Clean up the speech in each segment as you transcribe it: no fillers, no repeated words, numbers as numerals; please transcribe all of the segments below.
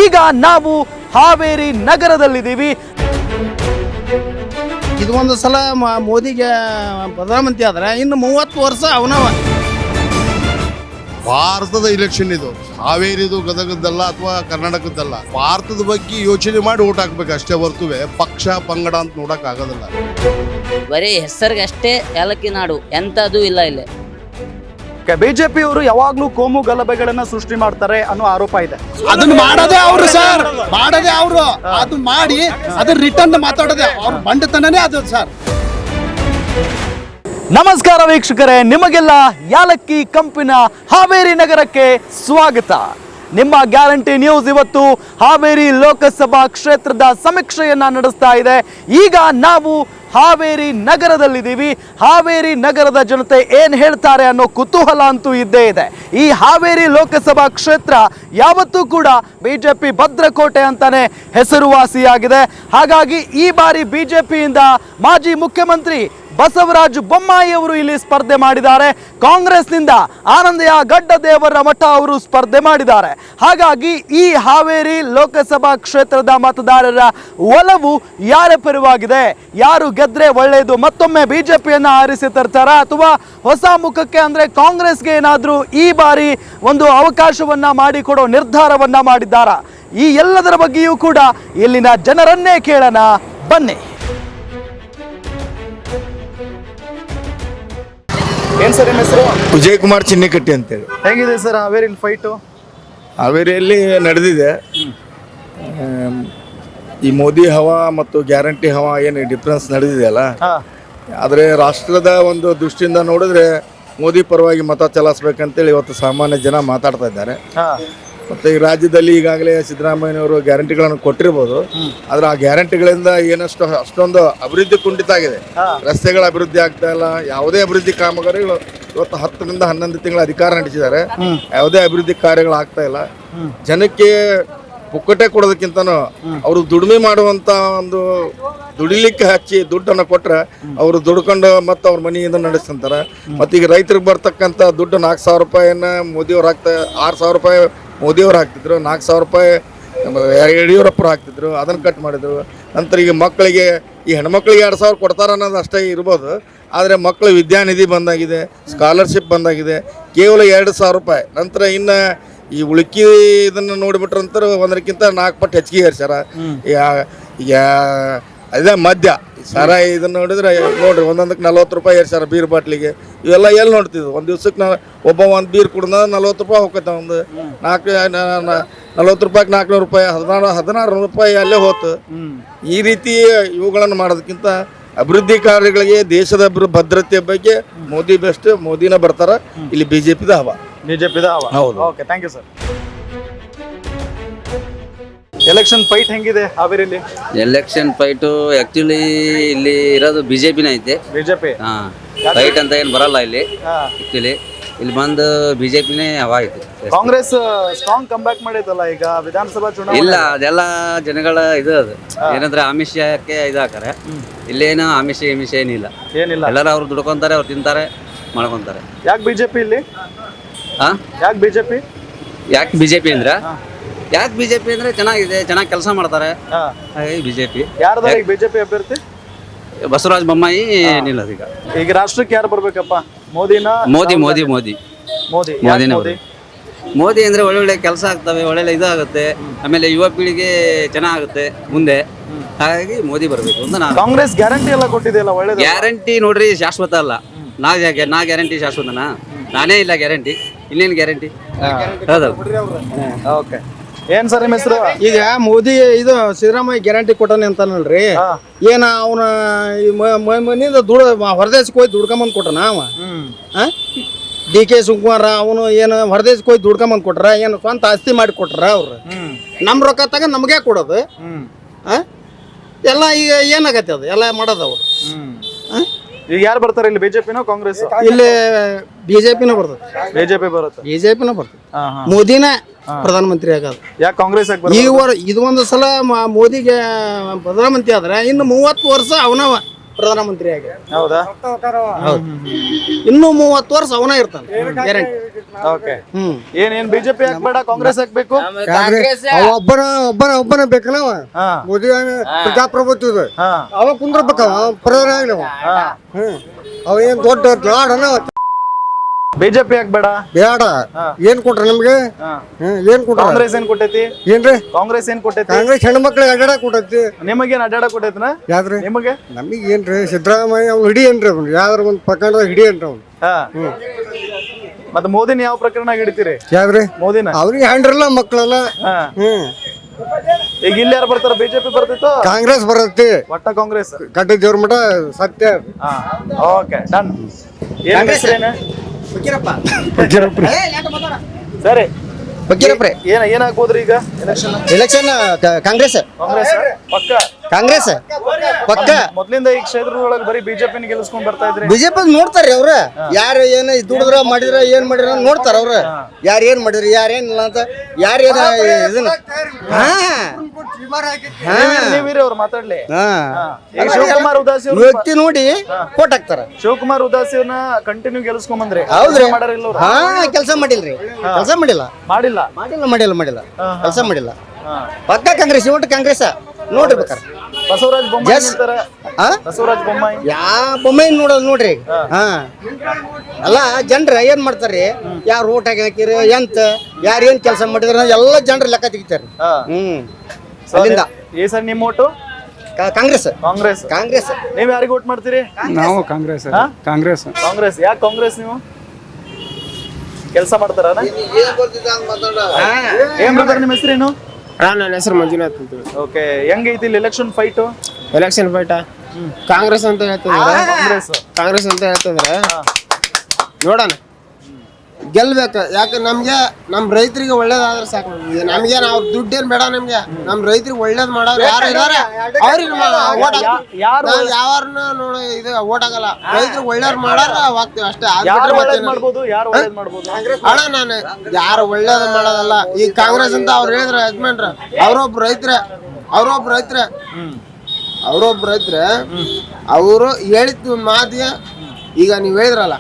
ಈಗ ನಾವು ಹಾವೇರಿ ನಗರದಲ್ಲಿದ್ದೀವಿ. ಇದು ಒಂದು ಸಲ ಮೋದಿಗೆ ಪ್ರಧಾನಮಂತ್ರಿ ಆದ್ರೆ ಇನ್ನು 30 ವರ್ಷ ಅವನವ. ಭಾರತದ ಇಲೆಕ್ಷನ್ ಇದು, ಹಾವೇರಿದು ಗದಗದ್ದಲ್ಲ ಅಥವಾ ಕರ್ನಾಟಕದ್ದಲ್ಲ. ಭಾರತದ ಬಗ್ಗೆ ಯೋಚನೆ ಮಾಡಿ ಓಟ್ ಹಾಕ್ಬೇಕು ಅಷ್ಟೇ ಹೊರತುವೆ ಪಕ್ಷ ಪಂಗಡ ಅಂತ ನೋಡಕ್ ಆಗೋದಿಲ್ಲ. ಬರೀ ಹೆಸರಿಗೆ ಅಷ್ಟೇ ಏಲಕ್ಕಿ ನಾಡು, ಎಂತದೂ ಇಲ್ಲ ಇಲ್ಲಿ. ಬಿಜೆಪಿ ಅವರು ಯಾವಾಗ್ಲೂ ಕೋಮು ಗಲಭೆಗಳನ್ನ ಸೃಷ್ಟಿ ಮಾಡ್ತಾರೆ ಅನ್ನೋ ಆರೋಪ ಇದೆ. ಅದನ್ನ ಮಾಡೋದೇ ಅವ್ರು ಸರ್, ಮಾಡೋದೇ ಅವರು. ಅದು ಮಾಡಿ ಅದ್ರ ರಿಟರ್ನ್ ಮಾತಾಡೋದೇ ಅವ್ರ ಬಂಡತನನೇ ಅದು ಸರ್. ನಮಸ್ಕಾರ ವೀಕ್ಷಕರೇ, ನಿಮಗೆಲ್ಲ ಯಾಲಕ್ಕಿ ಕಂಪಿನ ಹಾವೇರಿ ನಗರಕ್ಕೆ ಸ್ವಾಗತ. ನಿಮ್ಮ ಗ್ಯಾರಂಟಿ ನ್ಯೂಸ್ ಇವತ್ತು ಹಾವೇರಿ ಲೋಕಸಭಾ ಕ್ಷೇತ್ರದ ಸಮೀಕ್ಷೆಯನ್ನ ನಡೆಸ್ತಾ ಇದೆ. ಈಗ ನಾವು ಹಾವೇರಿ ನಗರದಲ್ಲಿದ್ದೀವಿ. ಹಾವೇರಿ ನಗರದ ಜನತೆ ಏನು ಹೇಳ್ತಾರೆ ಅನ್ನೋ ಕುತೂಹಲ ಅಂತೂ ಇದ್ದೇ ಇದೆ. ಈ ಹಾವೇರಿ ಲೋಕಸಭಾ ಕ್ಷೇತ್ರ ಯಾವತ್ತೂ ಕೂಡ ಬಿಜೆಪಿ ಭದ್ರಕೋಟೆ ಅಂತಾನೆ ಹೆಸರುವಾಸಿಯಾಗಿದೆ. ಹಾಗಾಗಿ ಈ ಬಾರಿ ಬಿಜೆಪಿಯಿಂದ ಮಾಜಿ ಮುಖ್ಯಮಂತ್ರಿ ಬಸವರಾಜ ಬೊಮ್ಮಾಯಿ ಅವರು ಇಲ್ಲಿ ಸ್ಪರ್ಧೆ ಮಾಡಿದ್ದಾರೆ. ಕಾಂಗ್ರೆಸ್ನಿಂದ ಆನಂದಯ್ಯ ಗಡ್ಡದೇವರ ಮಠ ಅವರು ಸ್ಪರ್ಧೆ ಮಾಡಿದ್ದಾರೆ. ಹಾಗಾಗಿ ಈ ಹಾವೇರಿ ಲೋಕಸಭಾ ಕ್ಷೇತ್ರದ ಮತದಾರರ ಒಲವು ಯಾರ ಪರವಾಗಿದೆ, ಯಾರು ಗೆದ್ರೆ ಒಳ್ಳೆಯದು, ಮತ್ತೊಮ್ಮೆ ಬಿಜೆಪಿಯನ್ನ ಆರಿಸಿ ತರ್ತಾರ ಅಥವಾ ಹೊಸ ಮುಖಕ್ಕೆ ಅಂದ್ರೆ ಕಾಂಗ್ರೆಸ್ಗೆ ಏನಾದರೂ ಈ ಬಾರಿ ಒಂದು ಅವಕಾಶವನ್ನ ಮಾಡಿಕೊಡೋ ನಿರ್ಧಾರವನ್ನ ಮಾಡಿದ್ದಾರಾ? ಈ ಎಲ್ಲದರ ಬಗ್ಗೆಯೂ ಕೂಡ ಇಲ್ಲಿನ ಜನರನ್ನೇ ಕೇಳೋಣ, ಬನ್ನಿ. ಏನ್ ಸರ್ ನಿಮ್ಮ ಹೆಸರು? ವಿಜಯ್ ಕುಮಾರ್ ಚಿನ್ನಿಕಟ್ಟಿ ಅಂತೇಳಿ. ಹೇಗಿದೆ ಸರ್ ಹಾವೇರಿ ಫೈಟು? ಹಾವೇರಿಯಲ್ಲಿ ನಡೆದಿದೆ. ಈ ಮೋದಿ ಹವಾ ಮತ್ತು ಗ್ಯಾರಂಟಿ ಹವಾ ಏನು ಡಿಫ್ರೆನ್ಸ್ ನಡೆದಿದೆಯಲ್ಲ, ಆದರೆ ರಾಷ್ಟ್ರದ ಒಂದು ದೃಷ್ಟಿಯಿಂದ ನೋಡಿದ್ರೆ ಮೋದಿ ಪರವಾಗಿ ಮತ ಚಲಾಯಿಸ್ಬೇಕಂತೇಳಿ ಇವತ್ತು ಸಾಮಾನ್ಯ ಜನ ಮಾತಾಡ್ತಾ ಇದ್ದಾರೆ. ಮತ್ತು ಈ ರಾಜ್ಯದಲ್ಲಿ ಈಗಾಗಲೇ ಸಿದ್ದರಾಮಯ್ಯನವರು ಗ್ಯಾರಂಟಿಗಳನ್ನು ಕೊಟ್ಟಿರ್ಬೋದು, ಆದರೆ ಆ ಗ್ಯಾರಂಟಿಗಳಿಂದ ಏನಷ್ಟು ಅಷ್ಟೊಂದು ಅಭಿವೃದ್ಧಿ ಕುಂಠಿತ ಆಗಿದೆ. ರಸ್ತೆಗಳ ಅಭಿವೃದ್ಧಿ ಆಗ್ತಾ ಇಲ್ಲ, ಯಾವುದೇ ಅಭಿವೃದ್ಧಿ ಕಾಮಗಾರಿಗಳು ಇವತ್ತು 10ರಿಂದ 11 ತಿಂಗಳ ಅಧಿಕಾರ ನಡೆಸಿದ್ದಾರೆ, ಯಾವುದೇ ಅಭಿವೃದ್ಧಿ ಕಾರ್ಯಗಳು ಆಗ್ತಾ ಇಲ್ಲ. ಜನಕ್ಕೆ ಪುಕ್ಕಟೆ ಕೊಡೋದಕ್ಕಿಂತನೂ ಅವರು ದುಡಿಮೆ ಮಾಡುವಂತ ಒಂದು ದುಡಿಲಿಕ್ಕೆ ಹಚ್ಚಿ ದುಡ್ಡನ್ನು ಕೊಟ್ರೆ ಅವರು ದುಡ್ಕೊಂಡು ಮತ್ತು ಅವ್ರ ಮನೆಯಿಂದ ನಡೆಸ್ಕೊಂತಾರೆ. ಮತ್ತು ಈಗ ರೈತರಿಗೆ ಬರ್ತಕ್ಕಂಥ ದುಡ್ಡು 4,000 ರೂಪಾಯಿಯನ್ನ ಮೋದಿಯವ್ರು ಹಾಕ್ತಾ, 6,000 ರೂಪಾಯಿ ಮೋದಿಯವ್ರು ಹಾಕ್ತಿದ್ರು, 4,000 ರೂಪಾಯಿ ಯಡಿಯೂರಪ್ಪರು ಹಾಕ್ತಿದ್ರು, ಅದನ್ನು ಕಟ್ ಮಾಡಿದ್ರು. ನಂತರ ಈಗ ಮಕ್ಕಳಿಗೆ, ಈ ಹೆಣ್ಮಕ್ಳಿಗೆ 2,000 ಕೊಡ್ತಾರೆ ಅನ್ನೋದು ಅಷ್ಟೇ ಇರ್ಬೋದು, ಆದರೆ ಮಕ್ಕಳು ವಿದ್ಯಾನಿಧಿ ಬಂದಾಗಿದೆ, ಸ್ಕಾಲರ್ಶಿಪ್ ಬಂದಾಗಿದೆ, ಕೇವಲ 2,000 ರೂಪಾಯಿ. ನಂತರ ಇನ್ನು ಈ ಉಳುಕಿ ಇದನ್ನು ನೋಡಿಬಿಟ್ರಂತರ 1ಕ್ಕಿಂತ 4 ಪಟ್ಟು ಹೆಚ್ಚಿಗೆ ಏರ್ಸ್ಯಾರ. ಈಗ ಅದೇ ಮದ್ಯ ಸಾರಾಯಿ ಇದನ್ನು ನೋಡಿದ್ರೆ ನೋಡ್ರಿ, 1ಕ್ಕೆ 40 ರೂಪಾಯಿ ಏರ್ಸ್ಯಾರ ಬೀರ್ ಬಾಟ್ಲಿಗೆ. ಇವೆಲ್ಲ ಎಲ್ಲಿ ನೋಡ್ತಿದ್ವು? ಒಂದು ದಿವ್ಸಕ್ಕೆ ಒಬ್ಬ ಒಂದು ಬೀರ್ ಕುಡ್ದ 40 ರೂಪಾಯಿ ಹೋಗ್ತೈತೆ. ಒಂದು 40 ರೂಪಾಯಿಗೆ 400 ರೂಪಾಯಿ, 16 ರೂಪಾಯಿ ಅಲ್ಲೇ ಹೋತು. ಈ ರೀತಿ ಇವುಗಳನ್ನು ಮಾಡೋದಕ್ಕಿಂತ ಅಭಿವೃದ್ಧಿ ಕಾರ್ಯಗಳಿಗೆ, ದೇಶದ ಭದ್ರತೆಯ ಬಗ್ಗೆ ಮೋದಿ ಬೆಸ್ಟ್, ಮೋದಿನ ಬರ್ತಾರ. ಇಲ್ಲಿ ಬಿಜೆಪಿದ ಹವಾ. ಹೌದು. Okay, thank you sir. Election fight ಹೆಂಗಿದೆ ಹಾವೇರಿಲಿ? ಎಲೆಕ್ಷನ್ ಫೈಟು ಆಕ್ಚುಲಿ ಇಲ್ಲಿ ಇರೋದು ಬಿಜೆಪಿನೇ ಐತೆ. ಬಿಜೆಪಿ ಫೈಟ್ ಅಂತ ಏನು ಬರಲ್ಲ ಇಲ್ಲಿ. ಆಕ್ಚುಲಿ ಇಲ್ಲಿ ಬಂದು ಬಿಜೆಪಿನೇ ಹವಾ ಐತೆ. ಕಾಂಗ್ರೆಸ್ ಸ್ಟ್ರಾಂಗ್ ಕಮ್ ಬ್ಯಾಕ್ ಮಾಡೈತಲ್ಲ ಈಗ ವಿಧಾನಸಭಾ ಚುನಾವಣೆ. ಇಲ್ಲ, ಅದೆಲ್ಲ ಜನಗಳ ಇದು, ಅದು ಏನಂದ್ರೆ ಆಮಿಷಕ್ಕೆ ಇದು ಹಾಕಾರೆ. ಇಲ್ಲೇನು ಆಮಿಷ ಏನಿಲ್ಲ. ಎಲ್ಲರೂ ಅವ್ರು ದುಡ್ಕೊಂತಾರೆ, ಅವ್ರು ತಿಂತಾರೆ, ಮಾಡ್ಕೊಂತಾರೆ. ಯಾಕೆ ಬಿಜೆಪಿ ಇಲ್ಲಿ? ಯಾಕೆ ಬಿಜೆಪಿ ಅಂದ್ರೆ ಚೆನ್ನಾಗಿದೆ, ಚೆನ್ನಾಗಿ ಕೆಲಸ ಮಾಡ್ತಾರೆ. ಹಾಗಾಗಿ ಬಿಜೆಪಿ. ಯಾರ್ದಾರ ಈಗ ಬಿಜೆಪಿ ಅಭ್ಯರ್ಥಿ? ಬಸವರಾಜ ಬೊಮ್ಮಾಯಿ ನಿಲ್ಲೋದು. ಈಗ ರಾಷ್ಟ್ರಕ್ಕೆ ಯಾರು ಬರ್ಬೇಕಪ್ಪ? ಮೋದಿನ? ಮೋದಿ ಅಂದ್ರೆ ಒಳ್ಳೊಳ್ಳೆ ಕೆಲಸ ಆಗ್ತವೆ, ಒಳ್ಳೊಳ್ಳೆ ಇದಾಗುತ್ತೆ. ಆಮೇಲೆ ಯುವ ಪೀಳಿಗೆ ಚೆನ್ನಾಗುತ್ತೆ ಮುಂದೆ. ಹಾಗಾಗಿ ಮೋದಿ ಬರಬೇಕು ಅಂತ ನಾನು. ಕಾಂಗ್ರೆಸ್ ಗ್ಯಾರಂಟಿ ಎಲ್ಲ ಕೊಟ್ಟಿದೆಯಲ್ಲ, ಒಳ್ಳೇದು. ಗ್ಯಾರಂಟಿ ನೋಡ್ರಿ ಶಾಶ್ವತ ಅಲ್ಲ. ನಾ ಗ್ಯಾರಂಟಿ ಶಾಶ್ವತನಾ? ನಾನೇ ಇಲ್ಲ ಗ್ಯಾರಂಟಿ, ಇನ್ನೇನು ಗ್ಯಾರಂಟಿ? ಓಕೆ, ಏನ್ ಸರ್ ನಿಮ್ಮ ಹೆಸರು? ಈಗ ಮೋದಿ ಇದು ಸಿದ್ದರಾಮಯ್ಯ ಗ್ಯಾರಂಟಿ ಕೊಟ್ಟಾನೆ ಅಂತಾನಲ್ರಿ, ಏನ ಅವನ ಮನೆಯಿಂದ ಹೊರದೇಶಕ್ಕೆ ಹೋಗಿ ದುಡ್ಕೊಂಬಂದ್ ಕೊಟ್ಟನ ಅವ? DK ಶಿವಕುಮಾರ ಅವನು ಏನು ಹೊರದೇಶಕ್ಕೆ ಹೋಗಿ ದುಡ್ಕೊಂಬಂದ್ ಕೊಟ್ರ? ಏನು ಸ್ವಂತ ಆಸ್ತಿ ಮಾಡಿ ಕೊಟ್ರ ಅವ್ರು? ನಮ್ಮ ರೊಕ್ಕ ತಗೊಂಡ್ ನಮಗೆ ಕೊಡೋದು ಎಲ್ಲ. ಈಗ ಏನಾಗತ್ತೆ ಅದು ಎಲ್ಲ ಮಾಡೋದು ಅವ್ರು. ಈಗ ಯಾರು ಬರ್ತಾರೆ ಇಲ್ಲಿ? ಬಿಜೆಪಿನೋ ಕಾಂಗ್ರೆಸ್? ಇಲ್ಲಿ ಬಿಜೆಪಿನೂ ಬರ್ತದೆ. ಬಿಜೆಪಿನೂ ಬರ್ತದೆ. ಮೋದಿನೇ ಪ್ರಧಾನಮಂತ್ರಿ ಆಗೋದು. ಯಾಕೆ ಕಾಂಗ್ರೆಸ್? ಇದು ಒಂದು ಸಲ ಮೋದಿಗೆ ಪ್ರಧಾನಮಂತ್ರಿ ಆದ್ರೆ ಇನ್ನು 30 ವರ್ಷ ಅವನವ. ಪ್ರಧಾನಮಂತ್ರಿಯಾಗಿ. ಹೌದಾ? ಹೌದು. ಇನ್ನೂ 30 ವರ್ಷ ಅವನ ಇರ್ತಾನೆ ಗ್ಯಾರಂಟಿ. ಓಕೆ. ಏನ್ ಬಿಜೆಪಿ ಹಾಕ್ಬೇಡ, ಕಾಂಗ್ರೆಸ್ ಹಾಕ್ಬೇಕು? ಒಬ್ಬನ ಬೇಕನವ ಮೋದಿ ಪ್ರಜಾಪ್ರಭುತ್ವ ಅವ ಕುಂದ್ರಬೇಕ ಪ್ರಧಾನ ಆಗ್ಲವ. ಅವ ಏನ್ ದೊಡ್ಡ ಲಾಡನ ಬಿಜೆಪಿ ಹಾಕ್ಬೇಡ ಬೇಡ. ಏನ್ ಕೊಟ್ರ ನಮ್ಗೆ? ಏನ್ ಕೊಟ್ರ? ಕಾಂಗ್ರೆಸ್ ಏನ್ ಕೊಟ್ಟೈತಿ? ಏನ್ರಿ ಕಾಂಗ್ರೆಸ್ ಏನ್ ಕೊಟ್ಟೈತಿ? ಕಾಂಗ್ರೆಸ್ ಹೆಣ್ಮಕ್ಳಿಗೆ ಅಡ್ಡಾಡ ಕೊಟ್ಟೈತಿ. ನಿಮಗೇನ್ ಅಡ್ಡಾಡ ಕೊಟ್ಟೈತನ? ಯಾವ್ದ್ರಿ ನಿಮಗೆ? ನಮಗ್ ಏನ್ರಿ ಸಿದ್ದರಾಮಯ್ಯ ಅವ್ನು ಹಿಡಿ ಏನ್ರಿ ಅವ್ನು ಯಾವ್ದ್ರ ಒಂದ್ ಪ್ರಕರಣ ಹಿಡಿ ಏನ್ರಿ ಅವ್ನು. ಮತ್ತೆ ಮೋದಿನ ಯಾವ ಪ್ರಕರಣ ಹಿಡಿತೀರಿ? ಯಾವ್ದ್ರಿ ಮೋದಿನ? ಅವ್ರಿಗೆ ಹ್ಯಾಂಡ್ರಲ್ಲ ಮಕ್ಳಲ್ಲ. ಈಗ ಇಲ್ಲಿ ಯಾರು ಬರ್ತಾರ? ಬಿಜೆಪಿ ಬರ್ತಿತ್ತು, ಕಾಂಗ್ರೆಸ್ ಬರತ್ತಿ. ಒಟ್ಟ ಕಾಂಗ್ರೆಸ್ ಕಟ್ಟ ದೇವ್ರ ಮಠ ಸತ್ಯ. Okay, done. ಏನ್ ಹೆಸರೇನು? ಸರಿ, ಏನ್ ಆಗ್ಬೋದ್ರಿ ಈಗ ಎಲೆಕ್ಷನ್? ಕಾಂಗ್ರೆಸ್. ಕಾಂಗ್ರೆಸ್ ಪಕ್ಕ? ಕಾಂಗ್ರೆಸ್ ಪಕ್ಕ. ಮೊದ್ಲಿಂದ ಈ ಕ್ಷೇತ್ರದೊಳಗೆ ಬರೀ ಬಿಜೆಪಿನ ಗೆಲ್ಸ್ಕೊಂಡ್ ಬರ್ತಾ ಇದ್ರಿ. ಬಿಜೆಪಿ ನೋಡ್ತಾರ್ರಿ ಅವ್ರ ಯಾರು ಏನ ದುಡಿದ್ರ ಮಾಡಿದ್ರ ಏನ್ ಮಾಡಿದ್ರ ನೋಡ್ತಾರ ಅವ್ರ. ಯಾರು ಏನ್ ಮಾಡಿದ್ರಿ ಯಾರೇನಿಲ್ಲ ಅಂತ ಯಾರೇನ ಇದನ್ನ ನೀವಿರಿ ಅವ್ರು ಮಾತಾಡ್ಲಿ. ಈಗ ಶಿವಕುಮಾರ್ ಉದಾಸಿ ಅವ್ರು ವ್ಯಕ್ತಿ ನೋಡಿ ಕೋಟ್ ಹಾಕ್ತಾರ. ಶಿವಕುಮಾರ್ ಉದಾಸಿ ಅವ್ರನ್ನ ಕಂಟಿನ್ಯೂ ಗೆಲ್ಸ್ಕೊಂಡ್ ಬಂದ್ರಿ. ಹೌದ್ರಿ. ಮಾಡಾರಿಲ್ಲ ಅವ್ರು? ಕೆಲಸ ಮಾಡಿಲ್ರಿ. ಕೆಲಸ ಮಾಡಿಲ್ಲ ಮಾಡಿಲ್ಲ ಮಾಡಿಲ್ಲ ಕೆಲಸ ಮಾಡಿಲ್ಲ. ಪಕ್ಕ ಕಾಂಗ್ರೆಸ್ ಒಟ್ಟು ಕಾಂಗ್ರೆಸ್ ನೋಡ್ರಿ ಬೇಕಾರೆ. ಬಸವರಾಜ ಬೊಮ್ಮಾಯಿ ಅಂತಾರ. ಬಸವರಾಜ ಬೊಮ್ಮಾಯಿ ಯಾವ ಬೊಮ್ಮಾಯಿ ನೋಡೋದು ನೋಡ್ರಿ. ಅಲ್ಲ ಜನರ ಏನ್ ಮಾಡ್ತಾರ್ರಿ, ಯಾರು ಓಟ್ ಹಾಕಿರಿ ಎಂತ ಯಾರು ಏನ್ ಕೆಲಸ ಮಾಡಿದ್ರ ಎಲ್ಲ ಜನರ ಲೆಕ್ಕ ತೆಗಿತಾರ. ಅಲ್ಲಿಂದ ಈ ಸರಿ ನಿಮ್ಮ ಓಟು ಕಾಂಗ್ರೆಸ್. ಕಾಂಗ್ರೆಸ್. ಕಾಂಗ್ರೆಸ್. ನೀವ್ ಯಾರಿಗೆ ಓಟ್ ಮಾಡ್ತೀರಿ? ನಾವು ಕಾಂಗ್ರೆಸ್. ಕಾಂಗ್ರೆಸ್. ಕಾಂಗ್ರೆಸ್. ಯಾಕೆ ಕಾಂಗ್ರೆಸ್? ನೀವು ಕೆಲಸ ಮಾಡ್ತಾರ? ಏನ್ ಬ್ರದರ್ ನಿಮ್ಮ ಹೆಸರೇನು? ನನ್ನ ಹೆಸರು ಮಂಜುನಾಥ್ ಅಂತ. ಓಕೆ, ಹೆಂಗೈತಿ ಇಲ್ಲಿ election fight? Election fight Congress ಅಂತ ಹೇಳ್ತಿದ್ರೆ, ಕಾಂಗ್ರೆಸ್ ಅಂತ ಹೇಳ್ತಿದ್ರೆ ನೋಡೋಣ ಗೆಲ್ಬೇಕು. ಯಾಕೆ ನಮ್ಗೆ ನಮ್ ರೈತರಿಗೆ ಒಳ್ಳೇದಾದ್ರೆ ಸಾಕು. ನಮ್ಗೆ ನಾವು ದುಡ್ಡೇನ್ ಬೇಡ. ನಮ್ಗೆ ನಮ್ ರೈತರಿಗೆ ಒಳ್ಳೇದ್ ಮಾಡೋರು ಯಾರು ಇದಾರೆ ಅವ್ರಿಗೆ ಯಾವಾರನ್ನ ನೋಡ ಇದು ಓಟ್ ಆಗಲ್ಲ. ರೈತರಿಗೆ ಒಳ್ಳೇದ್ ಮಾಡಾರ ಹೋಗ್ತೀವಿ ಅಷ್ಟೇ. ಅಣ್ಣ ನಾನು ಯಾರು ಒಳ್ಳೇದ್ ಮಾಡೋದಲ್ಲ. ಈ ಕಾಂಗ್ರೆಸ್ ಅಂತ ಅವ್ರು ಹೇಳಿದ್ರ ಯಜಮಾನ್ರ ಅವ್ರೊಬ್ಬ ರೈತರ ಅವರು ಹೇಳಿದ್ದು ಮಾತಿಗೆ ಈಗ ನೀವ್ ಹೇಳಿದ್ರಲ್ಲ,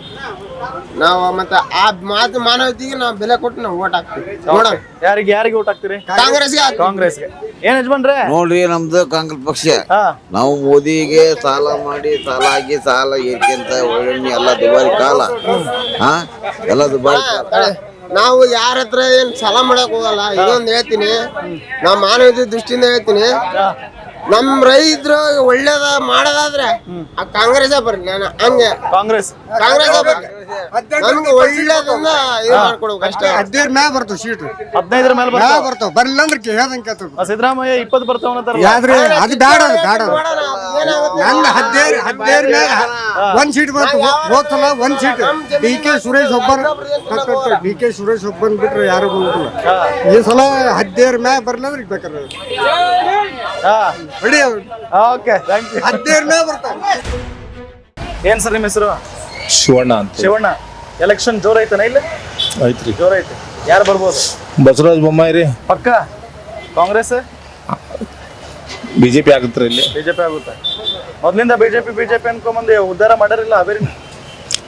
ನಾವು ಮತ್ತೆ ಆ ಮಾತು ಮಾನವತೆಗೆ ನಾವು ಬೆಲೆ ಕೊಟ್ಟು ನಾವು ಓಟ್ ಹಾಕ್ತೀವಿ. ನೋಡೋಣ ಯಾರಿಗೆ ಓಟ್ ಹಾಕ್ತೀರಿ? ಕಾಂಗ್ರೆಸ್ಗೆ. ಏನ್ ಯಜಮಾನ್ರೆ? ನೋಡ್ರಿ, ನಮ್ದು ಕಾಂಗ್ರೆಸ್ ಪಕ್ಷ. ನಾವು ಮೋದಿಗೆ ಸಾಲ ಮಾಡಿ ಸಾಲ ಆಗಿ ಸಾಲ ಏರ್ಕೆಂತ ಒಳ್ಳೆ ಎಲ್ಲ ದುಬಾರಿ ಕಾಲ. ಎಲ್ಲ ದುಬಾರಿ ಕಾಲ. ನಾವು ಯಾರ ಹತ್ರ ಏನ್ ಸಾಲ ಮಾಡಕ್ ಹೋಗಲ್ಲ. ಇದೊಂದು ಹೇಳ್ತೀನಿ, ನಾವು ಮಾನವೀಯತೆ ದೃಷ್ಟಿಯಿಂದ ಹೇಳ್ತೀನಿ. ನಮ್ ರೈತರು ಒಳ್ಳೇದ ಮಾಡೋದಾದ್ರೆ ಆ ಕಾಂಗ್ರೆಸ್ ಬರ್ರಿ. ನಾನು ಹಂಗೆ ಕಾಂಗ್ರೆಸ್ ನಮ್ಗೆ ಒಳ್ಳೇದನ್ನ ಇದು ಮಾಡ್ಕೊಡ್ಬೇಕು ಅಷ್ಟೇ. 15 ಮ್ಯಾಗ ಬರ್ತಾವ ಸೀಟ್. 15 ಮೇಲೆ ಬರ್ತಾವ. ಬರ್ಲಿಲ್ಲ ಅಂದ್ರೆ ಹೇಳ್ದಂಗೆ ಕೇಳ್ತಾವ. ಸಿದ್ದರಾಮಯ್ಯ 20 ಬರ್ತಾವ. ಯಾವ್ದ್ರಿ ಅದು ಬೇಡ. ನಂದು 15 ಮ್ಯಾಗ ಒಂದ್ ಸೀಟ್ ಬಂತು. ಹೋಗ್ತಲ್ಲ ಒಂದ್ ಸೀಟ್. ಡಿ ಕೆ ಸುರೇಶ್ ಒಬ್ಬನ್ ಬಿಟ್ರೆ ಯಾರು ಬಂದಿಲ್ಲ. ಈ ಸಲ 15 ಮ್ಯಾಗ ಬರ್ಲಿಲ್ಲ ಅಂದ್ರೆ ಬೇಕಾದ್ರೆ ಓಕೆ, ಥ್ಯಾಂಕ್ ಯು. 15 ಮ್ಯಾಗ ಬರ್ತಾವ. ಏನ್ ಸರ್ ನಿಮ್ಮ ಹೆಸರು? ಶಿವಣ್ಣ ಅಂತ. ಶಿವಣ್ಣ, ಎಲೆಕ್ಷನ್ ಜೋರ್ ಐತನ? ಇಲ್ಲ ಐತ್ರಿ, ಜೋರ್ ಐತಿ. ಯಾರು ಬರ್ಬೋದು? ಬಸವರಾಜ ಬೊಮ್ಮಾಯಿ ರೀ. ಪಕ್ಕ ಕಾಂಗ್ರೆಸ್? ಬಿಜೆಪಿ ಆಗುತ್ತೆ ಇಲ್ಲಿ. ಬಿಜೆಪಿ ಆಗುತ್ತೆ. ಮೊದ್ಲಿಂದ ಬಿಜೆಪಿ ಅನ್ಕೊಂಬಂದು ಉದ್ಧಾರ ಮಾಡಾರಿಲ್ಲ ಹಾವೇರಿ?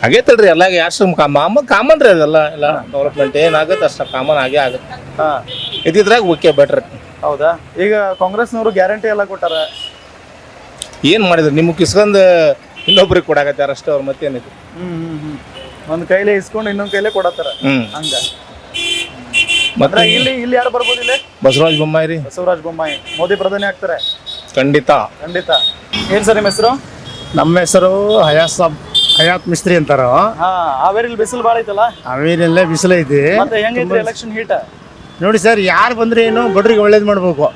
ಆಗೈತಲ್ರಿ ಎಲ್ಲ. ಎಷ್ಟು ಕಾಮನ್ ರೀ ಅದೆಲ್ಲ. ಎಲ್ಲ ಡೆವಲಪ್ಮೆಂಟ್ ಏನಾಗುತ್ತೆ ಅಷ್ಟ ಕಾಮನ್ ಆಗೇ ಆಗುತ್ತೆ. ಇದ್ರಾಗ ಓಕೆ ಬೆಟರ್. ಹೌದಾ? ಈಗ ಕಾಂಗ್ರೆಸ್ನವರು ಗ್ಯಾರಂಟಿ ಎಲ್ಲ ಕೊಟ್ಟಾರ. ಏನ್ ಮಾಡಿದ್ರು? ನಿಮ್ಗೆ ಕಿಸ್ಕೊಂಡ್ ಇನ್ನೊಬ್ರಿಗೆ ಕೊಡಾಕತ್ತಾರ ಅಷ್ಟೇ. ಅವ್ರ ಮತ್ತೇನಿದೆ? ಒಂದ್ ಕೈಲೇ ಇಸ್ಕೊಂಡು ಇನ್ನೊಂದ್ ಕೈಲೇ ಕೊಡತ್ತಾರ. ಹಂಗ ಮತ್ತೆ ಇಲ್ಲಿ ಯಾರು ಬರ್ಬೋದು? ಇಲ್ಲಿ ಬಸವರಾಜ ಬೊಮ್ಮಾಯಿ ರೀ. ಬಸವರಾಜ ಬೊಮ್ಮಾಯಿ. ಮೋದಿ ಪ್ರಧಾನಿ ಆಗ್ತಾರೆ ಖಂಡಿತ. ಏನ್ ಸರ್ ನಿಮ್ಮ ಹೆಸರು? ನಮ್ಮ ಹೆಸರು ಹಯಾತ್ ಮಿಸ್ತ್ರಿ ಅಂತಾರ. ಹಾವೇರಿಲಿ ಬಿಸಿಲು ಬಾಳ ಐತಲ್ಲ? ಹಾವೇರಿಯಲ್ಲೇ ಬಿಸಿಲು ಐತಿ. ಮತ್ತೆ ಹೆಂಗೈತ್ರಿ ಎಲೆಕ್ಷನ್ ಹೀಟ್? ನೋಡಿ ಸರ್, ಯಾರು ಬಂದ್ರೆ ಏನು ಬಡ್ರಿಗೆ ಒಳ್ಳೇದ್ ಮಾಡ್ಬೇಕು.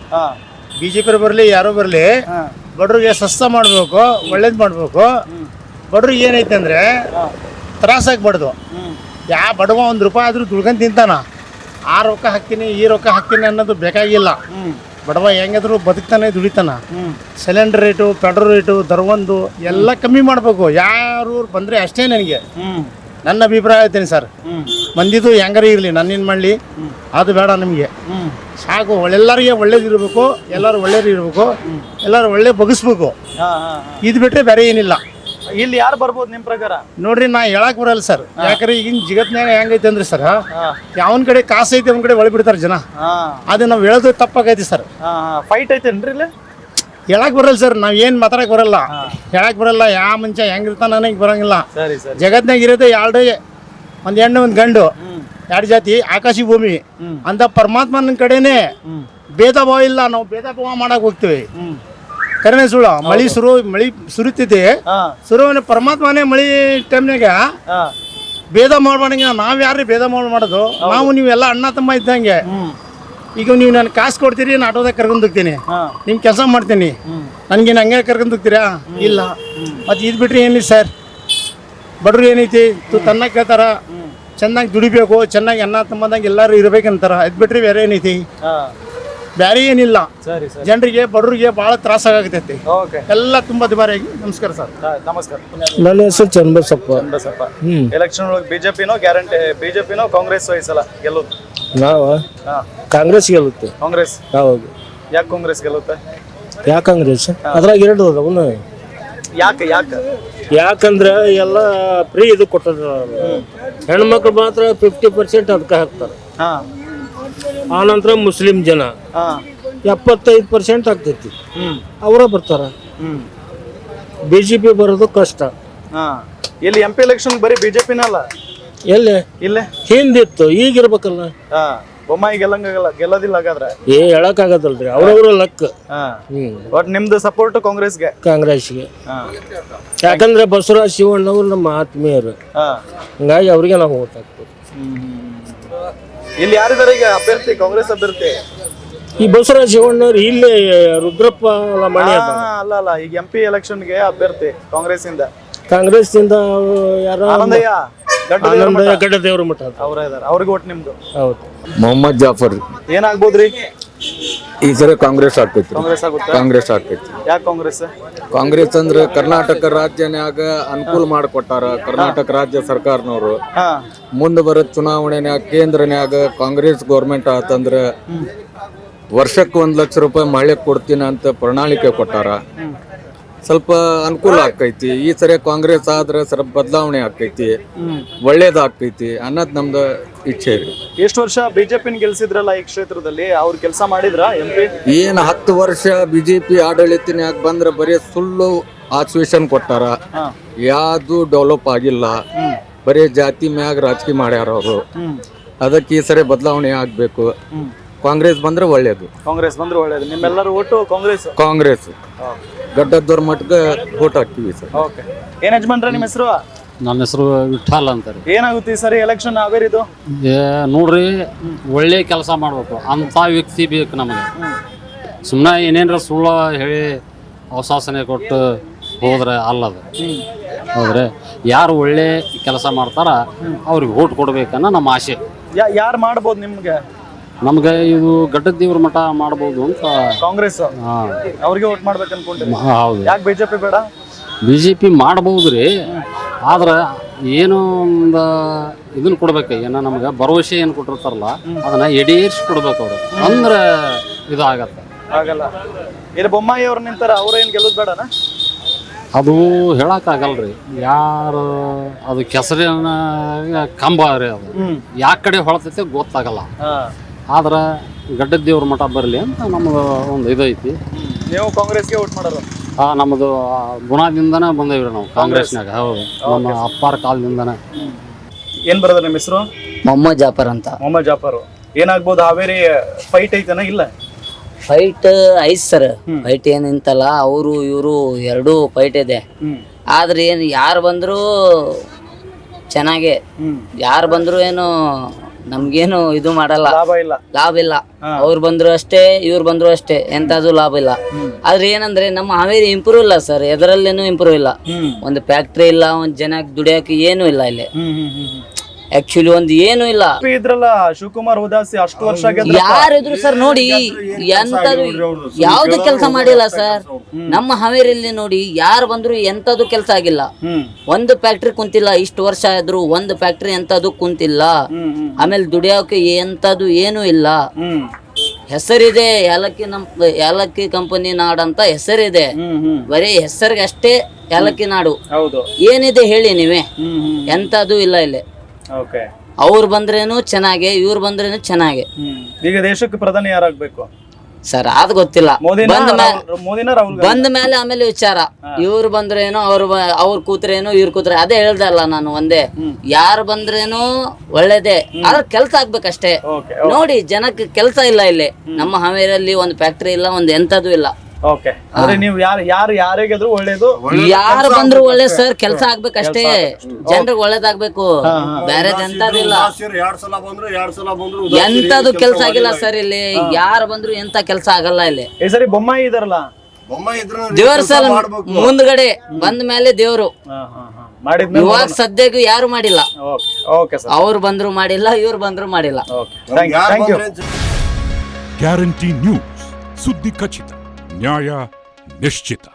ಬಿಜೆಪಿ ಬರ್ಲಿ ಯಾರೋ ಬರ್ಲಿ, ಬಡ್ರಿಗೆ ಸಸ್ತ ಮಾಡ್ಬೇಕು, ಒಳ್ಳೇದ್ ಮಾಡ್ಬೇಕು. ಬಡ್ರಿಗೆ ಏನೈತೆ ಅಂದ್ರೆ ತ್ರಾಸಾಗ್ಬಾರ್ದು. ಬಡವ 1 ರೂಪಾಯಿ ಆದ್ರೂ ದುಡ್ಕೊಂಡ್ ತಿಂತಾನ. ಆ ರೊಕ್ಕ ಹಾಕ್ತೀನಿ ಈ ರೊಕ್ಕ ಹಾಕ್ತೀನಿ ಅನ್ನೋದು ಬೇಕಾಗಿಲ್ಲ. ಬಡವ ಹೆಂಗಾದ್ರು ಬದುಕ್ತಾನೆ, ದುಡಿತಾನ. ಸಿಲಿಂಡರ್ ರೇಟು, ಪೆಟ್ರೋಲ್ ರೇಟು, ದರವೊಂದು ಎಲ್ಲ ಕಮ್ಮಿ ಮಾಡ್ಬೇಕು. ಯಾರು ಬಂದ್ರೆ ಅಷ್ಟೇ ನನಗೆ. ನನ್ನ ಅಭಿಪ್ರಾಯ ಹೇಳ್ತೀನಿ ಸರ್. ಮಂದಿದು ಹೆಂಗಾರ ಇರಲಿ, ನನ್ನೇನು ಮಾಡಲಿ ಅದು ಬೇಡ ನಮಗೆ. ಸಾಕು, ಎಲ್ಲರಿಗೆ ಒಳ್ಳೇದಿರ್ಬೇಕು, ಎಲ್ಲರೂ ಒಳ್ಳೇದು ಇರಬೇಕು, ಎಲ್ಲರೂ ಒಳ್ಳೆ ಬಗ್ಗಿಸ್ಬೇಕು. ಇದು ಬಿಟ್ಟರೆ ಬೇರೆ ಏನಿಲ್ಲ. ಇಲ್ಲಿ ಯಾರು ಬರ್ಬೋದು ನಿಮ್ಮ ಪ್ರಕಾರ? ನೋಡ್ರಿ, ನಾ ಹೇಳಕ್ ಬರಲ್ಲ ಸರ್. ಯಾಕಂದ್ರೆ ಈಗಿನ ಜಗತ್ನಾಗ ಹೆಂಗೈತೆ ಅಂದ್ರೆ ಸರ್, ಯಾವನ್ ಕಡೆ ಕಾಸು ಐತೆ ಅವ್ನ ಕಡೆ ಒಳಗೆ ಬಿಡ್ತಾರೆ ಜನ. ಅದು ನಾವು ಹೇಳೋದು ತಪ್ಪಾಗೈತಿ ಸರ್. ಫೈಟ್ ಐತೇನ್ರಿ ಇಲ್ಲಿ? ಹೇಳಕ್ ಬರಲ್ಲ ಸರ್, ನಾವ್ ಏನ್ ಮಾತಾಡಕ್ ಬರಲ್ಲ, ಹೇಳಕ್ ಬರಲ್ಲ. ಯಾವ ಮನುಷ್ಯ ಹೆಂಗಿರ್ತಾನ ನನಗೆ ಬರಂಗಿಲ್ಲ. ಜಗತ್ನಾಗ ಇರೋದೇ ಎರಡು, ಒಂದ್ ಹೆಣ್ಣು ಒಂದ್ ಗಂಡು, ಎರಡು ಜಾತಿ, ಆಕಾಶಿ ಭೂಮಿ ಅಂತ ಪರಮಾತ್ಮನ ಕಡೆನೆ ಭೇದ ಭಾವ ಇಲ್ಲ. ನಾವು ಭೇದ ಭಾವ ಮಾಡಕ್ ಹೋಗ್ತೀವಿ, ಕರೆನೆ ಸುಳ್ಳು. ಮಳಿ ಸುರಿತಿದೆ, ಸುರುವನೆ ಪರಮಾತ್ಮನೇ ಮಳಿ ಟೈಮ್ನಾಗ ಭೇದ ಮಾಡ್ಬಾರಂಗ. ನಾವ್ ಯಾರು ಭೇದ ಮಾಡೋದು? ನಾವು ನೀವೆಲ್ಲ ಅಣ್ಣ ತಮ್ಮ ಇದ್ದಂಗೆ. ಈಗ ನೀವು ನನ್ ಕಾಸು ಕೊಡ್ತೀರಿ, ನಾನು ಆಟೋದಾಗ ಕರ್ಕೊಂಡು ಹೋಗ್ತೀನಿ, ನಿಮ್ ಕೆಲಸ ಮಾಡ್ತೀನಿ, ನನ್ಗೇನು ಹಂಗೆ ಕರ್ಕೊಂಡು ಹೋಗ್ತೀರಾ? ಇಲ್ಲ. ಮತ್ತೆ ಇದು ಬಿಟ್ರೆ ಏನಿಲ್ಲ ಸರ್. ಬಡ್ರು ಏನೈತಿ, ತನ್ನ ಕೇಳ್ತಾರ, ಚೆನ್ನಾಗಿ ದುಡಿಬೇಕು, ಚೆನ್ನಾಗಿ ಅಣ್ಣ ತಮ್ಮದಂಗೆ ಎಲ್ಲರೂ ಇರ್ಬೇಕಂತಾರ. ಇದು ಬಿಟ್ರೆ ಬೇರೆ ಏನೈತಿ? ಬೇರೆ ಏನಿಲ್ಲ. ಜನರಿಗೆ ಬಡವರಿಗೆ ಬಹಳ ತ್ರಾಸಾಗತೈತಿ. ಎಲ್ಲ ತುಂಬಾ ದುಬಾರಿಯಾಗಿ. ನಮಸ್ಕಾರ ಸರ್. ನಮಸ್ಕಾರ. ನನ್ನ ಹೆಸರು ಚನ್ನಬಸಪ್ಪ. ಎಲೆಕ್ಷನ್ ಒಳಗೆ ಬಿಜೆಪಿನೋ ಗ್ಯಾರಂಟಿ, ಬಿಜೆಪಿನೋ ಕಾಂಗ್ರೆಸ್ ಈ ಸಲ ಗೆಲ್ಲುತ್ತೆ? ನಾವು ಕಾಂಗ್ರೆಸ್ ಗೆಲ್ಲುತ್ತೆ. ಕಾಂಗ್ರೆಸ್? ಹೌದು. ಯಾಕೆ ಕಾಂಗ್ರೆಸ್ ಗೆಲ್ಲುತ್ತೆ? ಯಾಕೆ ಕಾಂಗ್ರೆಸ್? ಅದ್ರಾಗ ಎರಡು ಅದಾವ. ಯಾಕಂದ್ರೆ ಎಲ್ಲ ಫ್ರೀ ಇದು ಕೊಟ್ಟದ. ಹೆಣ್ಮಕ್ಳು ಮಾತ್ರ 50% ಅದಕ್ಕೆ ಹಾಕ್ತಾರೆ. ಆನಂತರ ಮುಸ್ಲಿಂ ಜನ 75% ಆಗ್ತೈತಿ, ಅವರ ಬರ್ತಾರ. BJP ಬರೋದು ಕಷ್ಟ. ಇಲ್ಲಿ MP ಎಲೆಕ್ಷನ್ ಬರೀ ಬಿಜೆಪಿನಲ್ಲ, ಎಲ್ಲಿ ಇಲ್ಲೇ ಹಿಂದಿತ್ತು, ಈಗಿರ್ಬೇಕಲ್ಲ. ಬೊಮ್ಮಾಯಿ ಗೆಲ್ಲೋದಿಲ್ಲ ಹಾಗಾದ್ರೆ? ಹೇಳಕ್ ಆಗದಲ್ರಿ, ಅವ್ರವ್ರ ಲಕ್. ಬಟ್ ನಿಮ್ದು ಸಪೋರ್ಟ್ ಕಾಂಗ್ರೆಸ್ಗೆ? ಕಾಂಗ್ರೆಸ್ಗೆ. ಯಾಕಂದ್ರೆ ಬಸವರಾಜ್ ಶಿವಣ್ಣವ್ರು ನಮ್ಮ ಆತ್ಮೀಯರು, ಹಂಗಾಗಿ ಅವ್ರಿಗೆ ನಾವು ಓಟ್ ಹಾಕ್ತೀವಿ. ಇಲ್ಲಿ ಯಾರಿದ್ದಾರೆ ಈಗ ಅಭ್ಯರ್ಥಿ, ಕಾಂಗ್ರೆಸ್ ಅಭ್ಯರ್ಥಿ? ಈ ಬಸವರಾಜ ಶಿವಣ್ಣವ್ರು ಇಲ್ಲಿ ರುದ್ರಪ್ಪ ಮಣಿ ಅಲ್ಲ, ಈಗ MP ಎಲೆಕ್ಷನ್ಗೆ ಅಭ್ಯರ್ಥಿ ಕಾಂಗ್ರೆಸ್ ಇಂದ ಯಾರ ಆನಂದಯ್ಯ ಗಡ್ಡದೇವ್ರ ಮಠ ಅವರೇ ಇದಾರೆ. ಅವ್ರಿಗೆ ಓಟ್ ನಿಮ್ದು? ಹೌದು. ಮೊಹಮ್ಮದ್ ಜಾಫರ್. ಏನಾಗ್ಬೋದ್ರಿ ಈ ಸರಿ ಕಾಂಗ್ರೆಸ್ ಆಗ್ತೈತಿ. ಕಾಂಗ್ರೆಸ್ ಆಗುತ್ತೆ? ಕಾಂಗ್ರೆಸ್ ಆಗ್ತೈತಿ. ಯಾಕೆ ಕಾಂಗ್ರೆಸ್? ಕಾಂಗ್ರೆಸ್ ಅಂದ್ರೆ ಕರ್ನಾಟಕ ರಾಜ್ಯನ್ಯಾಗ ಅನುಕೂಲ ಮಾಡಿಕೊಟ್ಟಾರ ಕರ್ನಾಟಕ ರಾಜ್ಯ ಸರ್ಕಾರನವರು. ಮುಂದೆ ಬರೋ ಚುನಾವಣೆನ್ಯಾಗ ಕೇಂದ್ರನ್ಯಾಗ ಕಾಂಗ್ರೆಸ್ ಗೌರ್ಮೆಂಟ್ ಆತಂದ್ರೆ ವರ್ಷಕ್ಕೆ 1 ಲಕ್ಷ ರೂಪಾಯಿ ಮಳೆ ಕೊಡ್ತೀನಿ ಅಂತ ಪ್ರಣಾಳಿಕೆ ಕೊಟ್ಟಾರ. ಸ್ವಲ್ಪ ಅನುಕೂಲ ಆಕೈತಿ. ಈ ಸರಿ ಕಾಂಗ್ರೆಸ್ ಆದ್ರೆ ಸ್ವಲ್ಪ ಬದಲಾವಣೆ ಆಕೈತಿ, ಒಳ್ಳೇದಾಗ್ತೈತಿ ಅನ್ನೋದು ನಮ್ದು ಇಚ್ಛೆ ರೀ. ಎಷ್ಟು ವರ್ಷ ಬಿಜೆಪಿನ ಗೆಲ್ಸಿದ್ರಲ್ಲ ಈ ಕ್ಷೇತ್ರದಲ್ಲಿ, ಅವ್ರು ಕೆಲಸ ಮಾಡಿದ್ರ MP? ಏನು 10 ವರ್ಷ BJP ಆಡಳಿತನ್ಯಾಗ ಬಂದ್ರೆ ಬರೀ ಸುಳ್ಳು ಆಶ್ವಾಸನೆ ಕೊಟ್ಟಾರ, ಯಾವ್ದು ಡೆವಲಪ್ ಆಗಿಲ್ಲ. ಬರೀ ಜಾತಿ ಮ್ಯಾಗ ರಾಜಕೀಯ ಮಾಡ್ಯಾರ ಅವರು. ಅದಕ್ಕೆ ಈ ಸರಿ ಬದಲಾವಣೆ ಆಗ್ಬೇಕು. ಕಾಂಗ್ರೆಸ್ ಬಂದ್ರೆ ಒಳ್ಳೇದು. ಕಾಂಗ್ರೆಸ್ ಬಂದ್ರೆ ಒಳ್ಳೇದು. ನಿಮ್ಮೆಲ್ಲರೂ ಓಟು ಕಾಂಗ್ರೆಸ್? ಕಾಂಗ್ರೆಸ್. ಗಡ್ಡದವ್ರ ಮಟ್ಗೆ ಓಟ್ ಹಾಕ್ತೀವಿ ಸರ್. ಓಕೆ. ಏನ್ ಯಜಮಾನ್ರ ನಿಮ್ಮ ಹೆಸರು? ನನ್ನ ಹೆಸರು ವಿಠಲ್ ಅಂತಾರೆ. ಏನಾಗುತ್ತೆ ಈ ಸರಿ ಎಲೆಕ್ಷನ್ ಹಾವೇರಿದು? ನೋಡ್ರಿ, ಒಳ್ಳೆ ಕೆಲಸ ಮಾಡ್ಬೇಕು ಅಂತ ವ್ಯಕ್ತಿ ಬೇಕು ನಮಗೆ. ಸುಮ್ಮನೆ ಏನೇನ್ರ ಸುಳ್ಳು ಹೇಳಿ ಅವಶಾಸನೆ ಕೊಟ್ಟು ಹೋದ್ರೆ ಅಲ್ಲದು. ಹೌದ್ರೆ, ಯಾರು ಒಳ್ಳೆ ಕೆಲಸ ಮಾಡ್ತಾರ ಅವ್ರಿಗೆ ಓಟ್ ಕೊಡ್ಬೇಕನ್ನ ನಮ್ಮ ಆಸೆ. ಯಾರು ಮಾಡ್ಬೋದು ನಿಮ್ಗೆ? ನಮ್ಗೆ ಇದು ಗಡ್ಡದೇವ್ರ ಮಠ ಮಾಡ್ಬೋದು ಅಂತ. ಕಾಂಗ್ರೆಸ್ ಅವ್ರಿಗೆ ಓಟ್ ಮಾಡ್ಬೇಕು ಅನ್ಕೊಂಡ್ರಿ? ಹೌದು. ಯಾಕೆ ಬಿಜೆಪಿ ಬೇಡ? BJP ಮಾಡ್ಬೋದ್ರಿ, ಆದ್ರೆ ಏನು ಒಂದು ಇದನ್ನ ಕೊಡ್ಬೇಕು. ಏನೋ ನಮ್ಗೆ ಭರವಸೆ ಏನು ಕೊಟ್ಟಿರ್ತಾರಲ್ಲ ಅದನ್ನ ಈಡೇರಿಸಿ ಕೊಡ್ಬೇಕು ಅವ್ರು, ಅಂದ್ರೆ ಇದು ಆಗತ್ತೆ. ಆಗಲ್ಲ. ಇಲ್ಲಿ ಬೊಮ್ಮಾಯಿ ಅವ್ರು ನಿಂತಾರ, ಅವ್ರೇನ್ ಗೆಲ್ಲೋದು ಬೇಡನ? ಅದು ಹೇಳಕ್ಕಾಗಲ್ರಿ. ಯಾರು ಅದು ಕೆಸರಿನ ಕಂಬ ರೀ, ಅದು ಯಾವ ಕಡೆ ಹೊಳತೈತೆ ಗೊತ್ತಾಗಲ್ಲ. ಆದ್ರೆ ಗಡ್ಡದೇವ್ರ ಮಠ ಬರಲಿ ಅಂತ ನಮ್ದು ಒಂದು ಇದೈತಿ. ನೀವು ಕಾಂಗ್ರೆಸ್ಗೆ ಓಟ್ ಮಾಡೋರು? ನಮ್ಮದು ಗುಣದಿಂದನೇ ಬಂದೇವ್ರಿ ನಾವು ಕಾಂಗ್ರೆಸ್ನಾಗ. ಹೌದು, ನಮ್ಮ ಅಪ್ಪಾರ ಕಾಲದಿಂದನೇ. ಏನ್ ಬರೋದ್ರ ನಿಮ್ಮ ಹೆಸರು? ಮೊಹಮ್ಮದ್ ಜಾಫರ್ ಅಂತ. ಮೊಹಮ್ಮದ್ ಜಾಫರ್. ಏನಾಗ್ಬೋದು ಹಾವೇರಿ ಫೈಟ್ ಐತನ? ಇಲ್ಲ ಫೈಟ್ ಐತ್ ಸರ್. ಫೈಟ್ ಏನಿಂತಲ್ಲ, ಅವರು ಇವರು ಎರಡೂ ಫೈಟ್ ಇದೆ. ಆದ್ರೆ ಏನು ಯಾರು ಬಂದ್ರು ಚೆನ್ನಾಗೆ, ಯಾರು ಬಂದ್ರು ಏನು ನಮ್ಗೇನು ಇದು ಮಾಡಲ್ಲ, ಲಾಭ ಇಲ್ಲ. ಅವ್ರು ಬಂದ್ರು ಅಷ್ಟೇ, ಇವ್ರು ಬಂದ್ರು ಅಷ್ಟೇ, ಎಂತದು ಲಾಭ ಇಲ್ಲ. ಆದ್ರೆ ಏನಂದ್ರೆ ನಮ್ಮ ಹಾವೇರಿ ಇಂಪ್ರೂವ್ ಇಲ್ಲ ಸರ್, ಎದರಲ್ಲೇನು ಇಂಪ್ರೂವ್ ಇಲ್ಲ. ಒಂದು ಫ್ಯಾಕ್ಟ್ರಿ ಇಲ್ಲ, ಒಂದ್ ಜನಕ್ಕೆ ದುಡಿಯಕ್ಕೆ ಏನು ಇಲ್ಲ ಇಲ್ಲಿ. ಆಕ್ಚುಲಿ ಒಂದು ಏನು ಇಲ್ಲ. ಇದ್ರಲ್ಲ ಶಿವಕುಮಾರ್ ಉದಾಸಿ ಅಷ್ಟು ವರ್ಷ ಯಾರಿದ್ರು ಸರ್ ನೋಡಿ ಎಂತದು ಯಾವ್ದು ಕೆಲಸ ಮಾಡಿಲ್ಲ ಸರ್. ನಮ್ಮ ಹಾವೇರಿಯಲ್ಲಿ ನೋಡಿ ಯಾರು ಬಂದ್ರು ಎಂತದು ಕೆಲಸ ಆಗಿಲ್ಲ. ಒಂದು ಫ್ಯಾಕ್ಟ್ರಿ ಕುಂತಿಲ್ಲ, ಇಷ್ಟು ವರ್ಷ ಆದ್ರೂ ಒಂದು ಫ್ಯಾಕ್ಟ್ರಿ ಎಂತದು ಕುಂತಿಲ್ಲ. ಆಮೇಲೆ ದುಡಿಯೋಕೆ ಎಂತದು ಏನು ಇಲ್ಲ. ಹೆಸರಿದೆ ಏಲಕ್ಕಿ ಕಂಪನಿ ನಾಡ್ ಅಂತ ಹೆಸರಿದೆ, ಬರೀ ಹೆಸರಿಗೆ ಅಷ್ಟೇ ಏಲಕ್ಕಿ ನಾಡು. ಏನಿದೆ ಹೇಳಿ ನೀವೇ? ಎಂತದು ಇಲ್ಲ ಇಲ್ಲಿ. ಅವ್ರು ಬಂದ್ರೇನು ಚೆನ್ನಾಗೆ, ಇವ್ರು ಬಂದ್ರೇನು ಚೆನ್ನಾಗೆ. ಈಗ ದೇಶಕ್ಕೆ ಪ್ರಧಾನಿ ಯಾರಾಗ್ಬೇಕು ಸರ್? ಅದು ಗೊತ್ತಿಲ್ಲ. ಬಂದ ಮೇಲೆ ಆಮೇಲೆ ವಿಚಾರ. ಇವ್ರು ಬಂದ್ರೇನು, ಅವ್ರು ಕೂತ್ರೇನು, ಇವ್ರು ಕೂತ್ರೆ ಅದೇ ಹೇಳ್ದಲ್ಲ ನಾನು. ಒಂದೇ ಯಾರು ಬಂದ್ರೇನು ಒಳ್ಳೇದೇ, ಆದ್ರೆ ಕೆಲ್ಸ ಆಗ್ಬೇಕಷ್ಟೇ. ನೋಡಿ ಜನಕ್ಕೆ ಕೆಲ್ಸ ಇಲ್ಲ ಇಲ್ಲಿ. ನಮ್ಮ ಹಾವೇರಿಯಲ್ಲಿ ಒಂದು ಫ್ಯಾಕ್ಟ್ರಿ ಇಲ್ಲ, ಒಂದು ಎಂತದು ಇಲ್ಲ. ನೀವು ಯಾರಿಗಾದ್ರೂ ಒಳ್ಳೇದು, ಯಾರು ಬಂದ್ರು ಒಳ್ಳೆ ಸರ್. ಕೆಲ್ಸ ಆಗ್ಬೇಕಷ್ಟೇ, ಜನರಿಗೆ ಒಳ್ಳೇದಾಗ್ಬೇಕು, ಬೇರೆ ಎಂತದಿಲ್ಲ. ಎಂತದು ಕೆಲ್ಸ ಆಗಿಲ್ಲ ಸರ್ ಇಲ್ಲಿ. ಯಾರು ಬಂದ್ರು ಎಂತ ಕೆಲ್ಸ ಆಗಲ್ಲ ಇಲ್ಲಿ. ಈ ಸರಿ ಬೊಮ್ಮಾಯಿ ಇದಾರಲ್ಲ, ದೇವ್ರ ಸರ್ ಮುಂದ್ಗಡೆ ಬಂದ ಮೇಲೆ ದೇವ್ರು. ಇವಾಗ ಸದ್ಯಕ್ಕೆ ಯಾರು ಮಾಡಿಲ್ಲ. ಅವ್ರು ಬಂದ್ರು ಮಾಡಿಲ್ಲ, ಇವ್ರು ಬಂದ್ರು ಮಾಡಿಲ್ಲ. ಗ್ಯಾರಂಟಿ ನ್ಯೂಸ್, ಸುದ್ದಿ ಖಚಿತ, ನ್ಯಾಯ ನಿಶ್ಚಿತ.